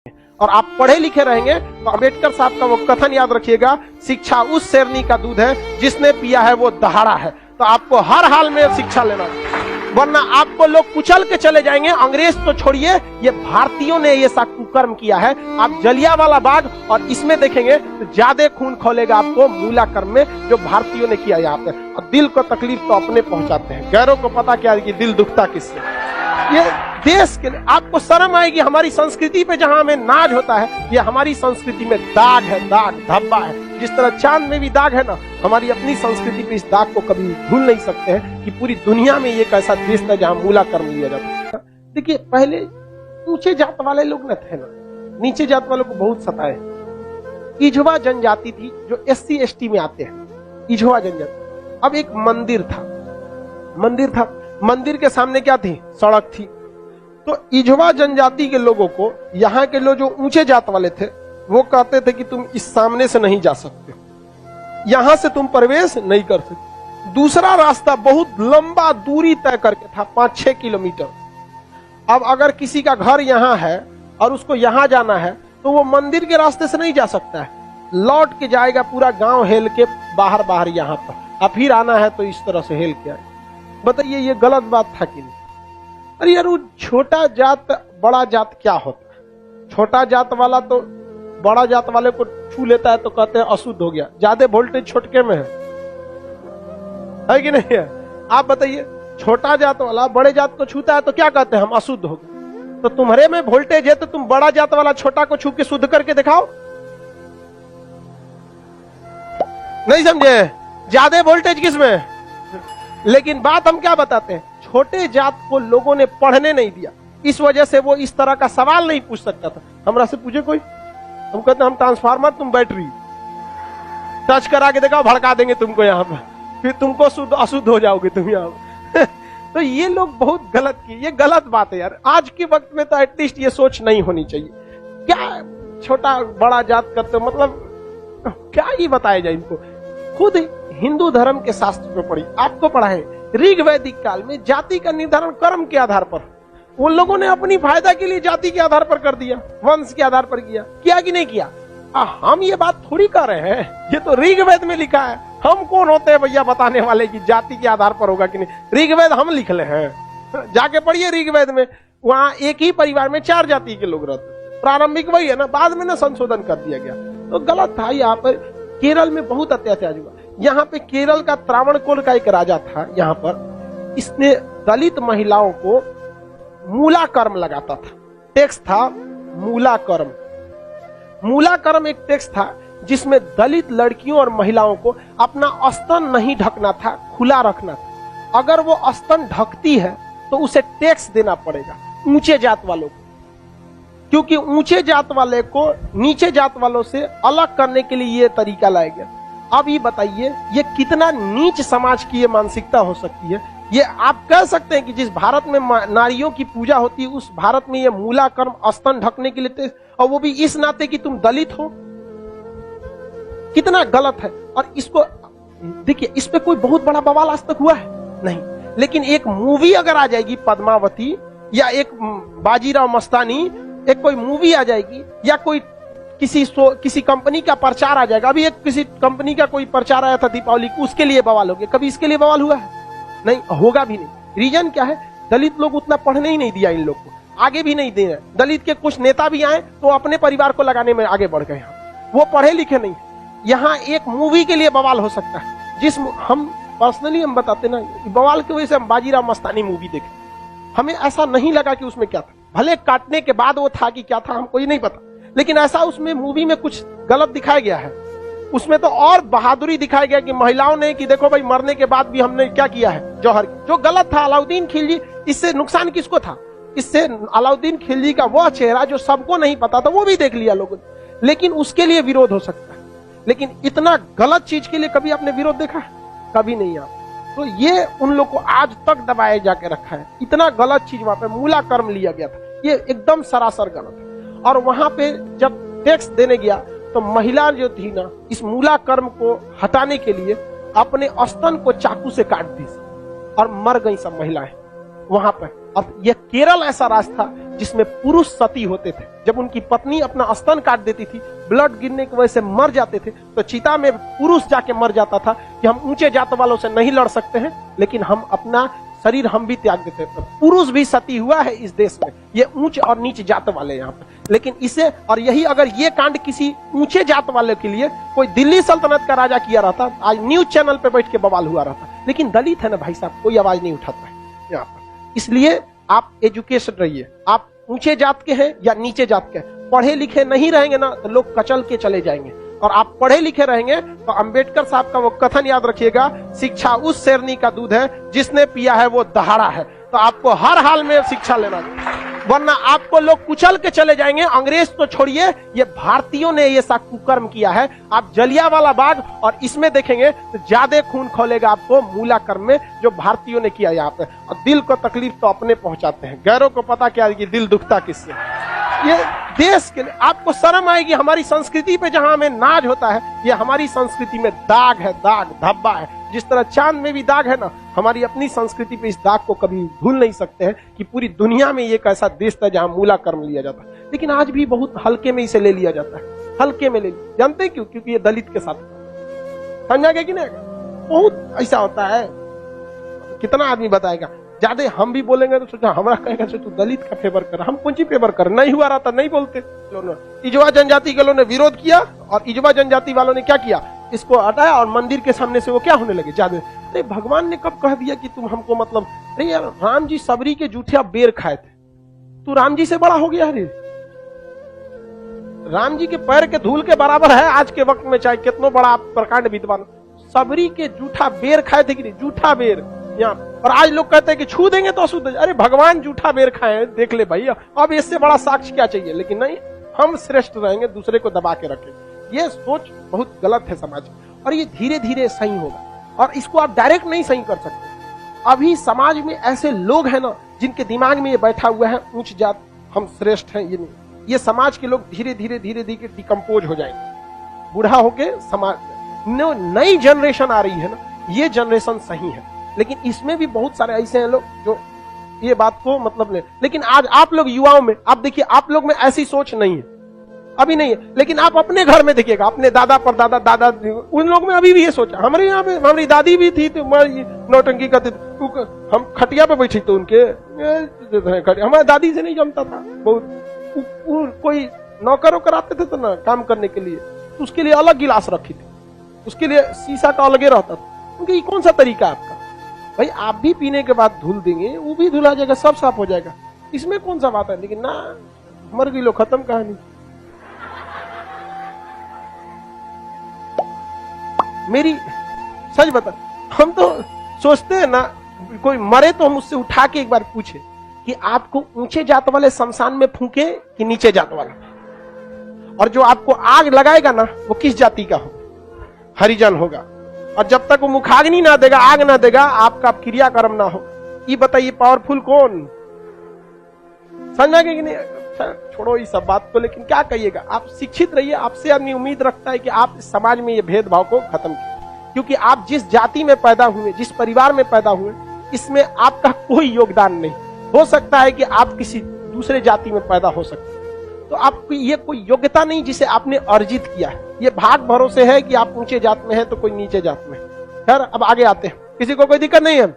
और आप पढ़े लिखे रहेंगे तो अंबेडकर साहब का वो कथन याद रखिएगा, शिक्षा उस शेरनी का दूध है जिसने पिया है वो दहाड़ा है। तो आपको हर हाल में शिक्षा लेना, वरना आपको लोग कुचल के चले जाएंगे। अंग्रेज तो छोड़िए, ये भारतीयों ने ये सा कुकर्म किया है। आप जलियांवाला बाग और इसमें देखेंगे तो ज्यादा खून खोलेगा आपको मूला कर्म में, जो भारतीयों ने किया यहाँ पे। और दिल को तकलीफ तो अपने पहुंचाते हैं, गैरों को पता क्या है कि दिल दुखता किससे। ये देश के लिए आपको शर्म आएगी। हमारी संस्कृति पे जहां हमें नाज होता है, ये हमारी संस्कृति में दाग है, दाग धब्बा है। जिस तरह चांद में भी दाग है ना, हमारी अपनी संस्कृति पे इस दाग को कभी भूल नहीं सकते हैं कि पूरी दुनिया में ये एक ऐसा देश था जहां मूला कर्म लिया जाता है। देखिए, पहले ऊंचे जात वाले लोग न थे ना, नीचे जात वालों को बहुत सताए। इझवा जनजाति थी जो SC ST में आते हैं, इझवा जनजाति। अब एक मंदिर था, मंदिर के सामने क्या थी? सड़क थी। तो इझवा जनजाति के लोगों को, यहाँ के लोग जो ऊंचे जात वाले थे, वो कहते थे कि तुम इस सामने से नहीं जा सकते, यहां से तुम प्रवेश नहीं कर सकते। दूसरा रास्ता बहुत लंबा दूरी तय करके था, 5-6 किलोमीटर। अब अगर किसी का घर यहाँ है और उसको यहाँ जाना है तो वो मंदिर के रास्ते से नहीं जा सकता है, लौट के जाएगा पूरा गांव हेल के बाहर यहाँ पर, और फिर आना है तो इस तरह से हेल के आए। बताइए, ये गलत बात था कि नहीं? अरे यार, वो छोटा जात बड़ा जात क्या होता है? छोटा जात वाला तो बड़ा जात वाले को छू लेता है तो कहते हैं अशुद्ध हो गया। ज्यादा वोल्टेज छोटके में है कि नहीं है? आप बताइए, छोटा जात वाला बड़े जात को छूता है तो क्या कहते हैं? हम अशुद्ध हो गए। तो तुम्हारे में वोल्टेज है तो तुम बड़ा जात वाला छोटा को छू के शुद्ध करके दिखाओ। नहीं समझे? ज्यादा वोल्टेज किसमें? लेकिन बात हम क्या बताते हैं, छोटे जात को लोगों ने पढ़ने नहीं दिया, इस वजह से वो इस तरह का सवाल नहीं पूछ सकता था। हमरा से पूछे कोई, हम कहते हम ट्रांसफार्मर, तुम बैटरी, टच करा के देखा, भड़का देंगे तुमको यहाँ पर, फिर तुमको शुद्ध अशुद्ध हो जाओगे तुम यहाँ पर। तो ये लोग बहुत गलत किए, ये गलत बात है यार। आज के वक्त में तो एटलीस्ट ये सोच नहीं होनी चाहिए। क्या छोटा बड़ा जात करते, मतलब क्या ही बताया जाए इनको। खुद हिंदू धर्म के शास्त्र में पढ़ी, आपको पढ़ा है, ऋग वैदिक काल में जाति का निर्धारण कर्म के आधार पर, उन लोगों ने अपनी फायदा के लिए जाति के आधार पर कर दिया, वंश के आधार पर किया कि नहीं किया? हम ये बात थोड़ी कर रहे हैं, ये तो ऋग्वेद में लिखा है। हम कौन होते हैं भैया बताने वाले कि जाति के आधार पर होगा कि नहीं? ऋग्वेद हम लिख ले हैं, जाके पढ़िए ऋग्वेद में। वहां एक ही परिवार में 4 जाति के लोग रहते, प्रारंभिक वही है ना, बाद में ना संशोधन कर दिया गया। तो गलत था। यहाँ पर केरल में बहुत अत्याचार हुआ। यहाँ पे केरल का त्रावणकोर का एक राजा था, यहाँ पर इसने दलित महिलाओं को मूला कर्म लगाता था। टैक्स था मूला कर्म। मूला कर्म एक टैक्स था जिसमें दलित लड़कियों और महिलाओं को अपना स्तन नहीं ढकना था, खुला रखना था। अगर वो स्तन ढकती है तो उसे टैक्स देना पड़ेगा ऊंचे जात वालों को, क्योंकि ऊंचे जात वाले को नीचे जात वालों से अलग करने के लिए ये तरीका लाया गया। अब ये बताइए, ये कितना नीच समाज की ये मानसिकता हो सकती है? ये आप कह सकते हैं कि जिस भारत में नारियों की पूजा होती है, उस भारत में ये मूला कर्म स्तन ढकने के लिए, और वो भी इस नाते कि तुम दलित हो, कितना गलत है। और इसको देखिए, इस पे कोई बहुत बड़ा बवाल आज तक हुआ है नहीं, लेकिन एक मूवी अगर आ जाएगी पद्मावती, या एक बाजीराव मस्तानी, एक कोई मूवी आ जाएगी, या कोई किसी कंपनी का प्रचार आ जाएगा। अभी एक किसी कंपनी का कोई प्रचार आया था दीपावली को, उसके लिए बवाल हो गया। कभी इसके लिए बवाल हुआ है? नहीं, होगा भी नहीं। रीजन क्या है? दलित लोग उतना पढ़ने ही नहीं दिया इन लोग को, आगे भी नहीं दे रहे। दलित के कुछ नेता भी आए तो अपने परिवार को लगाने में आगे बढ़ गए, वो पढ़े लिखे नहीं। यहाँ एक मूवी के लिए बवाल हो सकता है, जिस हम पर्सनली हम बताते ना, बवाल की वजह से हम बाजीराव मस्तानी मूवी देखे, हमें ऐसा नहीं लगा कि उसमें क्या था। भले काटने के बाद वो था कि क्या था हमको ये नहीं पता, लेकिन ऐसा उसमें मूवी में कुछ गलत दिखाया गया है। उसमें तो और बहादुरी दिखाया गया कि महिलाओं ने, कि देखो भाई, मरने के बाद भी हमने क्या किया है, जौहर, जो गलत था। अलाउद्दीन खिलजी, इससे नुकसान किसको था? इससे अलाउद्दीन खिलजी का वह चेहरा जो सबको नहीं पता था, वो भी देख लिया लोगों ने, लेकिन उसके लिए विरोध हो सकता है। लेकिन इतना गलत चीज के लिए कभी आपने विरोध देखा है? कभी नहीं। आप तो ये उन लोग को आज तक दबाए जाके रखा है। इतना गलत चीज वहां पे मूला कर्म लिया गया था, ये एकदम सरासर गलत है। और वहां पे जब टैक्स देने गया तो महिला जो थी ना, इस मूला कर्म को हटाने के लिए अपने स्तन को चाकू से काट दी और मर गई सब महिलाएं वहां पर। अब यह केरल ऐसा राज्य था जिसमें पुरुष सती होते थे। जब उनकी पत्नी अपना स्तन काट देती थी, ब्लड गिरने की वजह से मर जाते थे, तो चिता में पुरुष जाके मर जाता था कि हम ऊंचे जात वालों से नहीं लड़ सकते हैं, लेकिन हम अपना शरीर हम भी त्याग देते हैं। पुरुष भी सती हुआ है इस देश में, ये ऊंच और नीच जात वाले यहाँ पे। लेकिन इसे और यही अगर ये कांड किसी ऊंचे जात वाले के लिए कोई दिल्ली सल्तनत का राजा किया रहता, आज न्यूज चैनल पे बैठ के बवाल हुआ रहता। लेकिन दलित है ना भाई साहब, कोई आवाज नहीं उठाता है यहाँ पर। इसलिए आप एजुकेशन रहिए, आप ऊंचे जात के हैं या नीचे जात के हैं, पढ़े लिखे नहीं रहेंगे ना तो लोग कचल के चले जाएंगे, और आप पढ़े लिखे रहेंगे तो अंबेडकर साहब का वो कथन याद रखिएगा, शिक्षा उस शेरनी का दूध है जिसने पिया है वो दहाड़ा है। तो आपको हर हाल में शिक्षा लेना चाहिए, वरना आपको लोग कुचल के चले जाएंगे। अंग्रेज तो छोड़िए, ये भारतीयों ने ये सा कुकर्म किया है। आप जलियांवाला बाग और इसमें देखेंगे तो ज्यादा खून खोलेगा आपको मूला कर्म में, जो भारतीयों ने किया यहाँ पे। और दिल को तकलीफ तो अपने पहुंचाते हैं, गैरों को पता क्या है कि दिल दुखता किससे। ये देश के लिए आपको शर्म आएगी, हमारी संस्कृति पे जहां हमें नाज होता है, ये हमारी संस्कृति में दाग है, दाग धब्बा है। जिस तरह चांद में भी दाग है ना, हमारी अपनी संस्कृति पे इस दाग को कभी भूल नहीं सकते हैं कि पूरी दुनिया में ये एक ऐसा देश था जहां मूला कर्म लिया जाता है। लेकिन आज भी बहुत हल्के में इसे ले लिया जाता है, हल्के में ले लिया। जानते क्यों? क्योंकि ये दलित के साथ समझा गया कि नहीं? बहुत ऐसा होता है, कितना आदमी बताएगा। ज्यादा हम भी बोलेंगे तो सोचा हमारा कहेगा तू दलित का फेवर कर, हम कौन सी फेवर कर, नहीं हुआ रहता नहीं बोलते। इजवा जनजाति के लोगों ने विरोध किया और इजवा जनजाति वालों ने क्या किया, इसको हटाया और मंदिर के सामने से वो क्या होने लगे ज्यादा। अरे भगवान ने कब कह दिया कि तुम हमको मतलब, अरे यार राम जी सबरी के जूठिया बेर खाए थे, तू राम जी से बड़ा हो गया। अरे राम जी के पैर के धूल के बराबर है आज के वक्त में, चाहे कितना बड़ा आप प्रकांड विद्वान। सबरी के जूठा बेर खाए थे कि नहीं, जूठा बेर यहाँ। और आज लोग कहते हैं कि छू देंगे तो अशुद्ध। अरे भगवान जूठा बेर खाए, देख ले भाई, अब इससे बड़ा साक्ष्य क्या चाहिए। लेकिन नहीं, हम श्रेष्ठ रहेंगे, दूसरे को दबा के रखेंगे। ये सोच बहुत गलत है समाज, और ये धीरे धीरे सही होगा। और इसको आप डायरेक्ट नहीं सही कर सकते। अभी समाज में ऐसे लोग हैं ना जिनके दिमाग में ये बैठा हुआ है ऊंच जात हम श्रेष्ठ हैं, ये नहीं। ये समाज के लोग धीरे धीरे धीरे धीरे डिकम्पोज हो जाएंगे, बूढ़ा होके समाज। नई जनरेशन आ रही है ना, ये जनरेशन सही है। लेकिन इसमें भी बहुत सारे ऐसे हैं लोग जो ये बात को मतलब ले। लेकिन आज आप लोग युवाओं में आप देखिए, आप लोग में ऐसी सोच नहीं है, अभी नहीं है। लेकिन आप अपने घर में देखिएगा, अपने दादा पर दादा दादा, उन लोग में अभी भी ये सोच है। हमारे यहाँ पे हमारी दादी भी थी तो नौटंकी करते, हम खटिया पे बैठी तो उनके, हमारी दादी से नहीं जमता था बहुत। कोई नौकर वोकर आते थे तो ना काम करने के लिए, तो उसके लिए अलग गिलास रखी थी, उसके लिए शीशा का अलगे रहता था। क्योंकि ये कौन सा तरीका है आपका भाई, आप भी पीने के बाद धुल देंगे, वो भी धुला जाएगा, सब साफ हो जाएगा, इसमें कौन सा बात है। लेकिन ना, मर गई लो, खत्म कहानी। मेरी सच बता, हम तो सोचते हैं ना, कोई मरे तो हम उससे उठा के एक बार पूछे कि आपको ऊंचे जात वाले शमशान में फूके कि नीचे जात वाला, और जो आपको आग लगाएगा ना वो किस जाति का हो, हरिजन होगा। और जब तक वो मुखाग्नि ना देगा, आग ना देगा, आपका क्रियाकर्म ना हो। ये बताइए पावरफुल कौन? समझा कि नहीं? छोड़ो इस सब बात को, लेकिन क्या कहिएगा, आप शिक्षित रहिए। आपसे आदमी उम्मीद रखता है कि आप इस समाज में ये भेदभाव को खत्म कीजिए, क्योंकि आप जिस जाति में पैदा हुए, जिस परिवार में पैदा हुए, इसमें आपका कोई योगदान नहीं। हो सकता है कि आप किसी दूसरे जाति में पैदा हो सकते हैं, तो आपकी ये कोई योग्यता नहीं जिसे आपने अर्जित किया है। ये भाग भरोसे है कि आप ऊंचे जात में हैं तो कोई नीचे जात में है। खैर अब आगे आते हैं, किसी को कोई दिक्कत नहीं है।